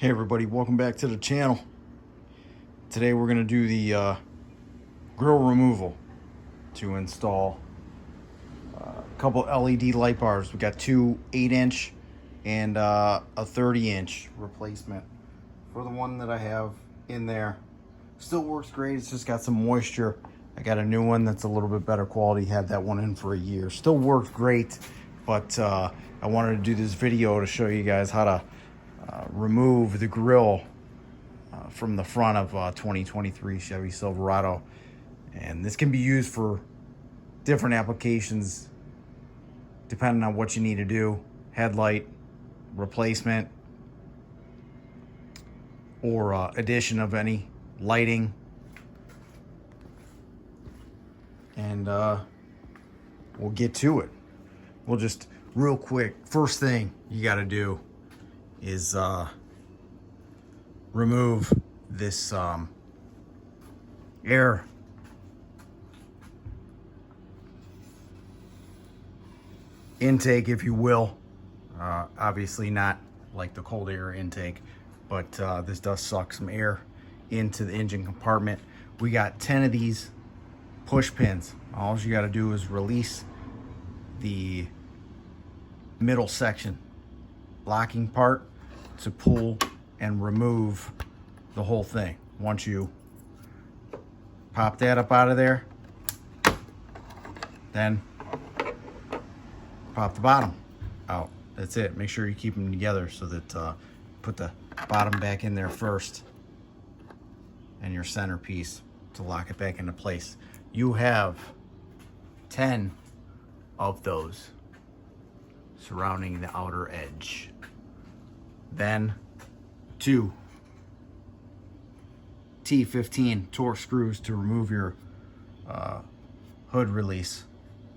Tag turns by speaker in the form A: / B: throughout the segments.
A: Hey everybody, welcome back to the channel. Today we're going to do the grill removal to install a couple LED light bars. We got two 8-inch and a 30-inch replacement for the one that I have in there. Still works great, it's just got some moisture. I got a new one that's a little bit better quality, had that one in for a year. Still works great, but I wanted to do this video to show you guys how to remove the grill from the front of 2023 Chevy Silverado. And this can be used for different applications depending on what you need to do. Headlight replacement or addition of any lighting. And we'll get to it. We'll just real quick, first thing you got to do is remove this air intake, if you will. Obviously not like the cold air intake, but this does suck some air into the engine compartment. We got 10 of these push pins. All you got to do is release the middle section locking part to pull and remove the whole thing. Once you pop that up out of there, then pop the bottom out. That's it. Make sure you keep them together so that put the bottom back in there first and your centerpiece to lock it back into place. You have 10 of those surrounding the outer edge. Then 2 T15 torque screws to remove your hood release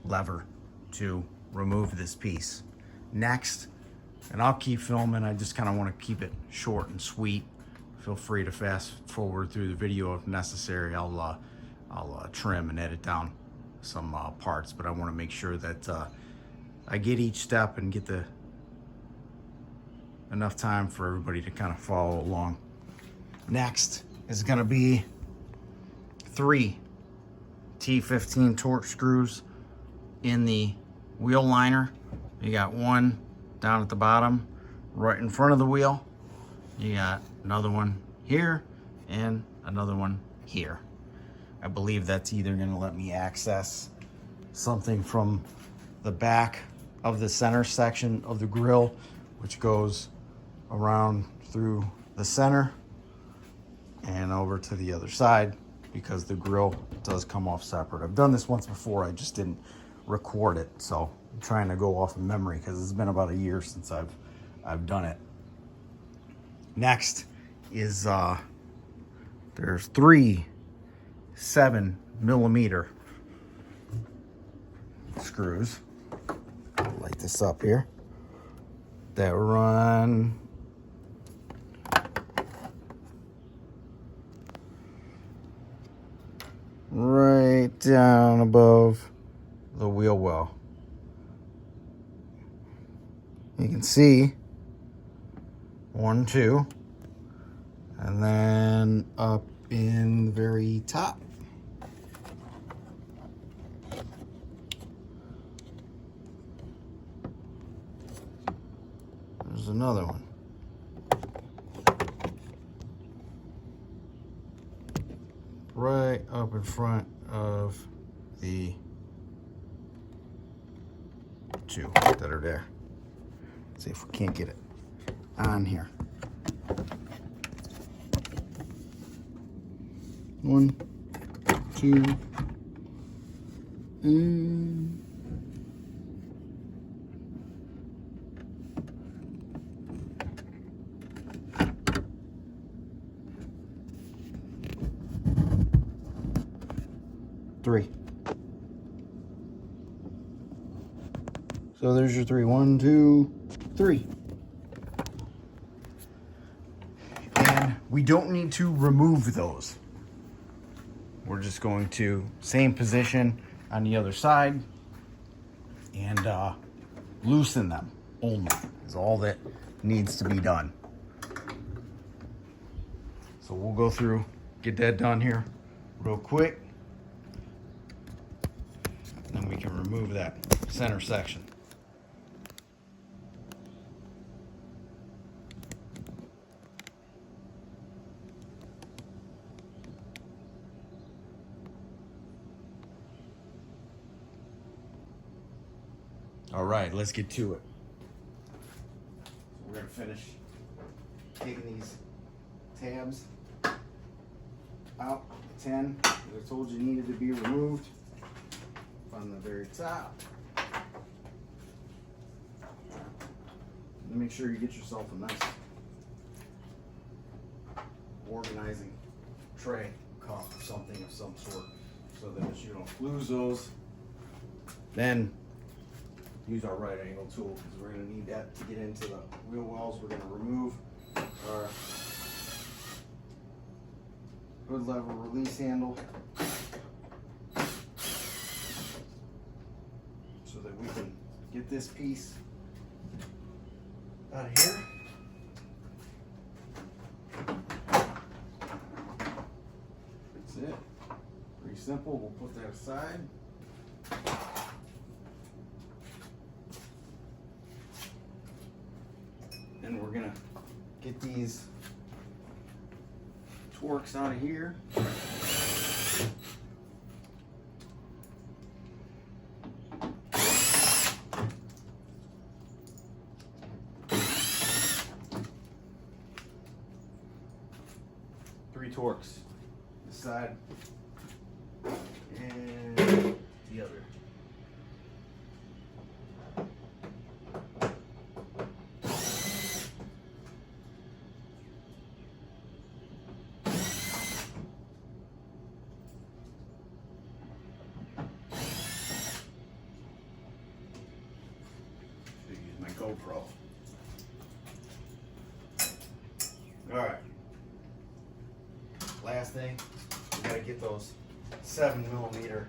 A: lever to remove this piece. Next, and I'll keep filming, I just kind of want to keep it short and sweet. Feel free to fast forward through the video if necessary. I'll trim and edit down some parts, but I want to make sure that I get each step and get enough time for everybody to kind of follow along. Next is going to be 3 T15 torque screws in the wheel liner. You got one down at the bottom right in front of the wheel. You got another one here and another one here. I believe that's either going to let me access something from the back of the center section of the grill, which goes around through the center and over to the other side, because the grill does come off separate. I've done this once before, I just didn't record it, so I'm trying to go off of memory because it's been about a year since I've done it. Next is there's 3 7mm screws. Light this up here. That run right down above the wheel well. You can see 1, 2, and then up in the very top. There's another one. Right up in front of the 2 that are there. Let's see if we can't get it on here. 1, 2, and 3. So there's your 3. 1, 2, 3. And we don't need to remove those. We're just going to same position on the other side and loosen them only is all that needs to be done. So we'll go through, get that done here real quick. Then we can remove that center section. All right, let's get to it. We're gonna finish taking these tabs out, the 10 that I told you needed to be removed on the very top. And make sure you get yourself a nice organizing tray, cup, or something of some sort, so that you don't lose those. Then use our right angle tool, because we're going to need that to get into the wheel wells. We're going to remove our hood lever release handle so that we can get this piece out of here. That's it. Pretty simple. We'll put that aside. And we're gonna get these Torx out of here. Three Torx, this side and the other. GoPro. All right. Last thing, we gotta get those 7mm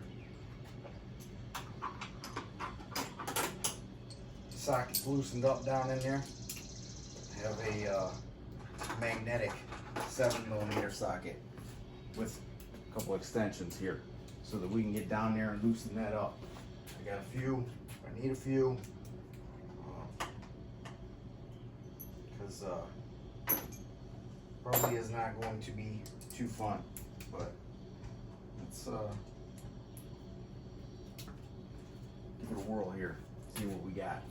A: sockets loosened up down in there. I have a magnetic 7mm socket with a couple extensions here, so that we can get down there and loosen that up. I got a few. I need a few. Probably is not going to be too fun, but let's give it a whirl here, see what we got.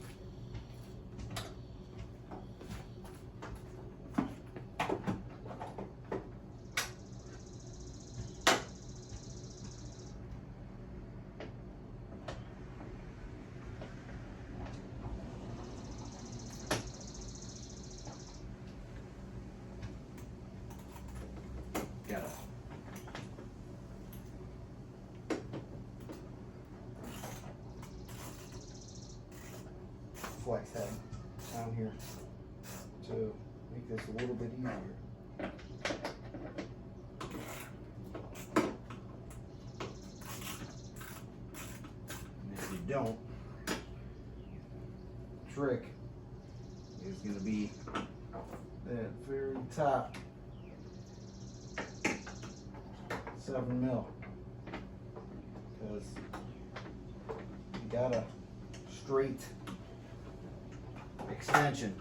A: Got it. Flex head down here to make this a little bit easier. And if you don't, trick is going to be that very top 7mm, because you got a straight extension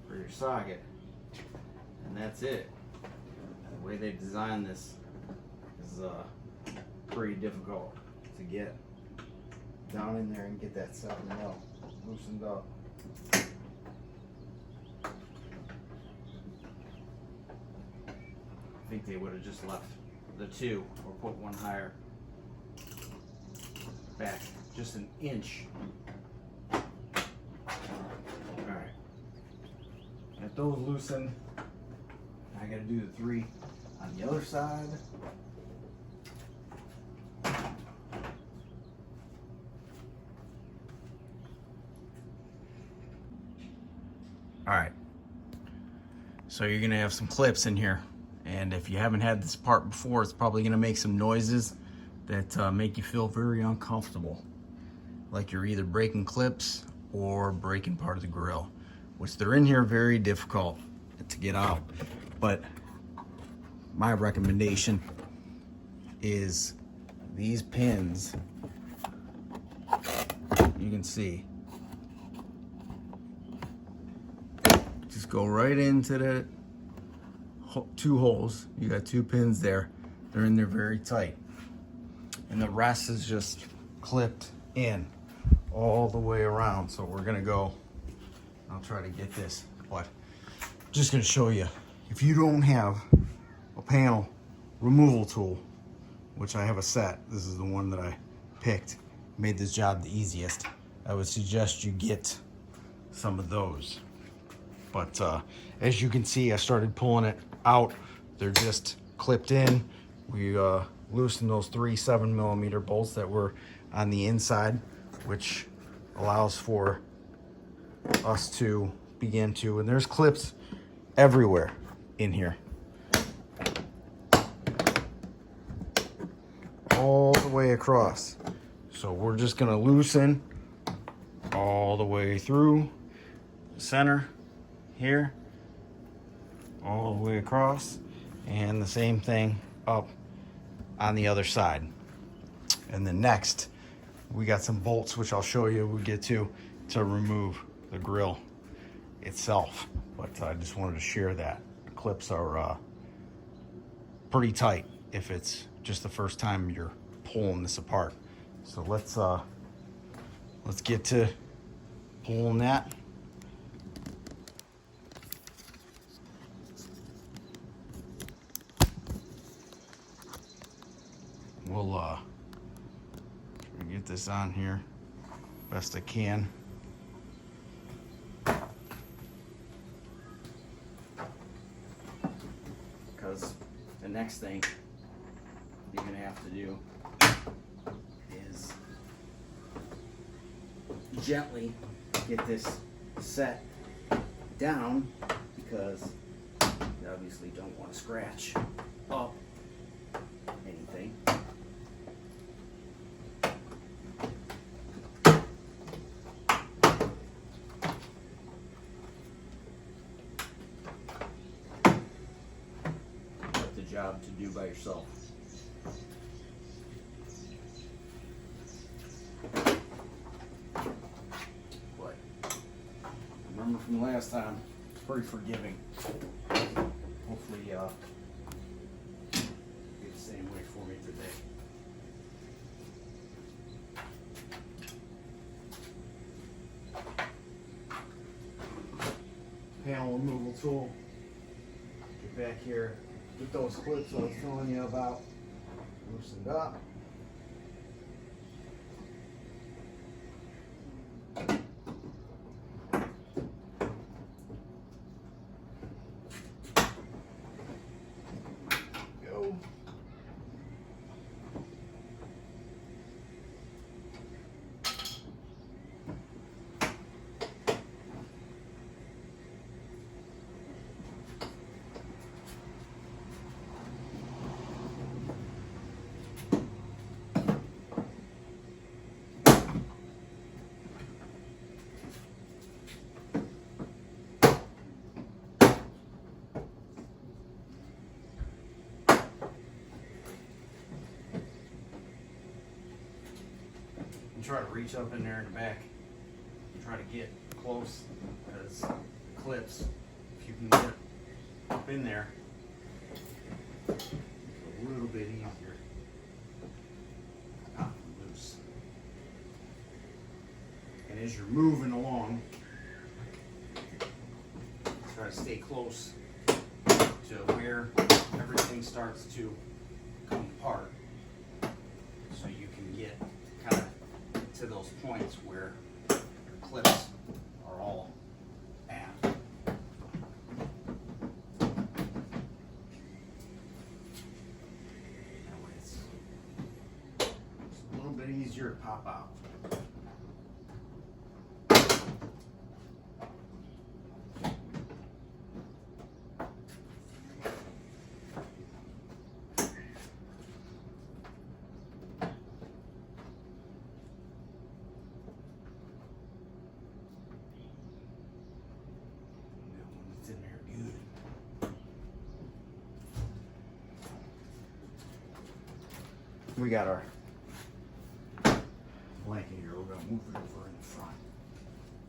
A: for your socket, and that's it. The way they designed this is pretty difficult to get down in there and get that 7mm loosened up. I think they would have just left the two or put one higher back, just an inch. Alright, got those loosened. I gotta do the 3 on the other side. Alright, so you're gonna have some clips in here. And if you haven't had this part before, it's probably going to make some noises that make you feel very uncomfortable. Like you're either breaking clips or breaking part of the grill, which they're in here very difficult to get out. But my recommendation is these pins, you can see, just go right into the two holes. You got two pins there. They're in there very tight. And the rest is just clipped in all the way around. So we're gonna go, I'll try to get this, but just gonna show you, if you don't have a panel removal tool, which I have a set, this is the one that I picked, made this job the easiest, I would suggest you get some of those. But as you can see, I started pulling it out. They're just clipped in. We loosened those 3 7mm bolts that were on the inside, which allows for us to begin to, and there's clips everywhere in here, all the way across. So we're just gonna loosen all the way through the center here, all the way across, and the same thing up on the other side. And then next, we got some bolts, which I'll show you, we'll get to remove the grill itself. But I just wanted to share that. The clips are pretty tight if it's just the first time you're pulling this apart. So let's get to pulling that. We'll try to get this on here best I can. Because the next thing you're gonna have to do is gently get this set down, because you obviously don't want to scratch up anything. Got the job to do by yourself. But remember from last time, it's pretty forgiving. Hopefully be the same way for me today. Panel removal tool. Get back here. Get those clips I was telling you about loosened up. Go. And try to reach up in there in the back and try to get close, because the clips, if you can get up in there, it's a little bit easier not to loose. And as you're moving along, try to stay close to where everything starts to come apart, so you can get kind of to those points where your clips are all at. That way it's a little bit easier to pop out. In there good. we got our blanket here. We're gonna move it over in the front,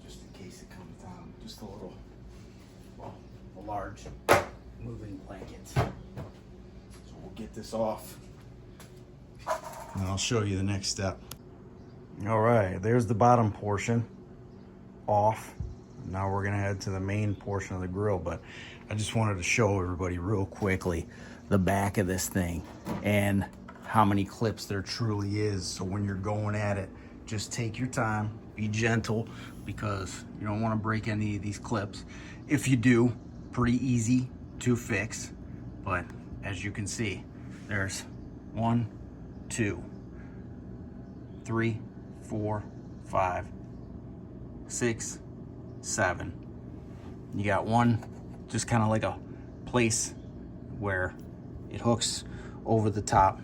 A: just in case it comes down. Just a little, well, a large moving blanket. So we'll get this off, and I'll show you the next step. All right, there's the bottom portion off. Now we're gonna head to the main portion of the grill, but I just wanted to show everybody real quickly the back of this thing and how many clips there truly is. So when you're going at it, just take your time, be gentle, because you don't want to break any of these clips. If you do, pretty easy to fix. But as you can see, there's 1, 2, 3, 4, 5, 6, 7. You got one just kind of like a place where it hooks over the top.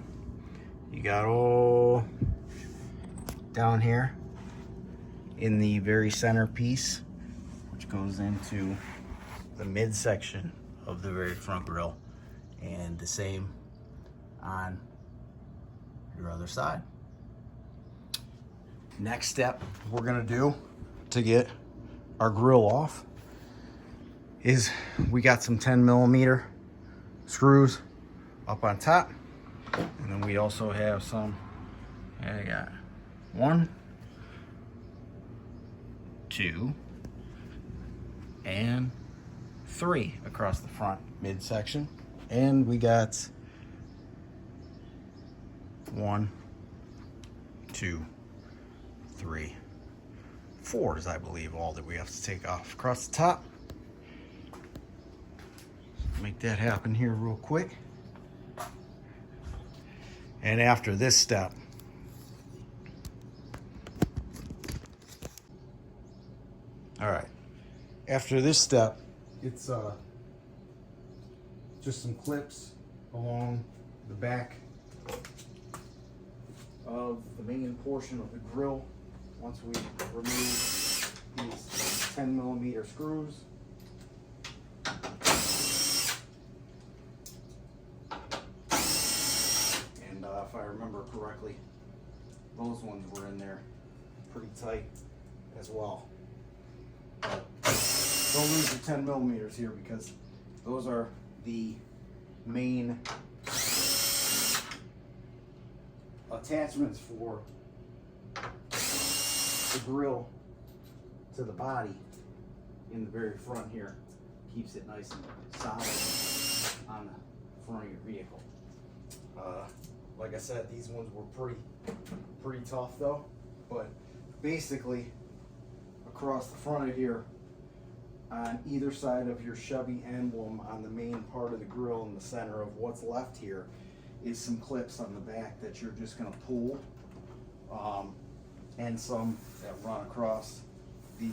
A: You got all down here in the very center piece, which goes into the midsection of the very front grill, and the same on your other side. Next step we're gonna do to get our grill off is we got some 10mm screws up on top, and then we also have some, I got 1, 2, and 3 across the front midsection, and we got 1, 2, 3, 4 is, I believe, all that we have to take off across the top. Make that happen here real quick. And after this step, all right, after this step, it's just some clips along the back of the main portion of the grill. Once we remove these 10mm screws, and if I remember correctly, those ones were in there pretty tight as well. But don't lose your 10mm here, because those are the main attachments for the grill to the body in the very front here. Keeps it nice and solid on the front of your vehicle. Like I said, these ones were pretty tough though. But basically, across the front of here, on either side of your Chevy emblem, on the main part of the grill in the center of what's left here, is some clips on the back that you're just going to pull, and some that run across the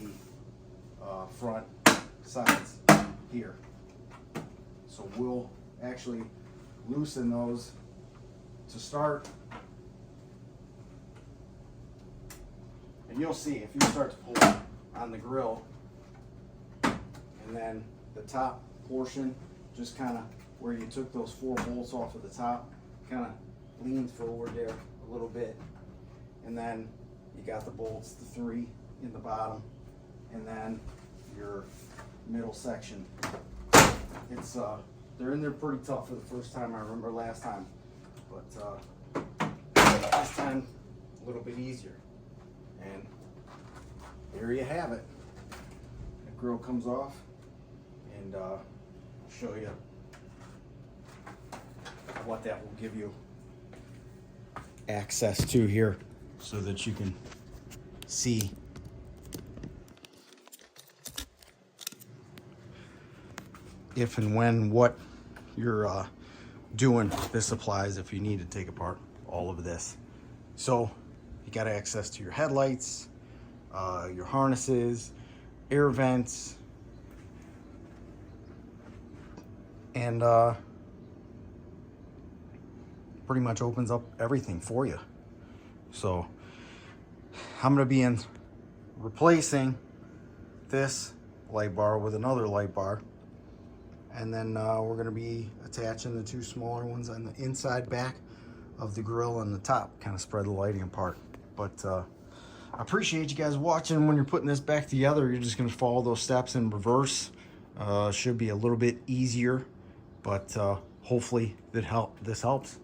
A: front sides here. So we'll actually loosen those to start, and you'll see if you start to pull on the grill, and then the top portion, just kind of where you took those 4 bolts off of the top, kind of leans forward there a little bit, and then you got the bolts, the 3 in the bottom, and then your middle section. It's they're in there pretty tough for the first time. I remember last time, but last time a little bit easier. And there you have it. The grill comes off, and I'll show you what that will give you access to here, so that you can see if and when what you're doing. This applies if you need to take apart all of this. So you got access to your headlights, your harnesses, air vents, and pretty much opens up everything for you. So I'm going to be replacing this light bar with another light bar, and then we're going to be attaching the 2 smaller ones on the inside back of the grill and the top, kind of spread the lighting apart. But I appreciate you guys watching. When you're putting this back together, you're just going to follow those steps in reverse. Should be a little bit easier, but hopefully this helps.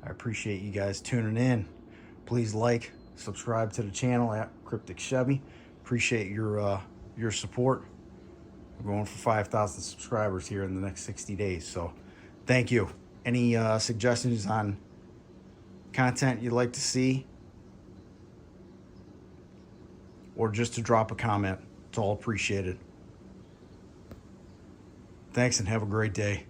A: I appreciate you guys tuning in. Please like, subscribe to the channel at Cryptic Chevy. Appreciate your support. We're going for 5,000 subscribers here in the next 60 days, so thank you. Any suggestions on content you'd like to see, or just to drop a comment, it's all appreciated. Thanks and have a great day.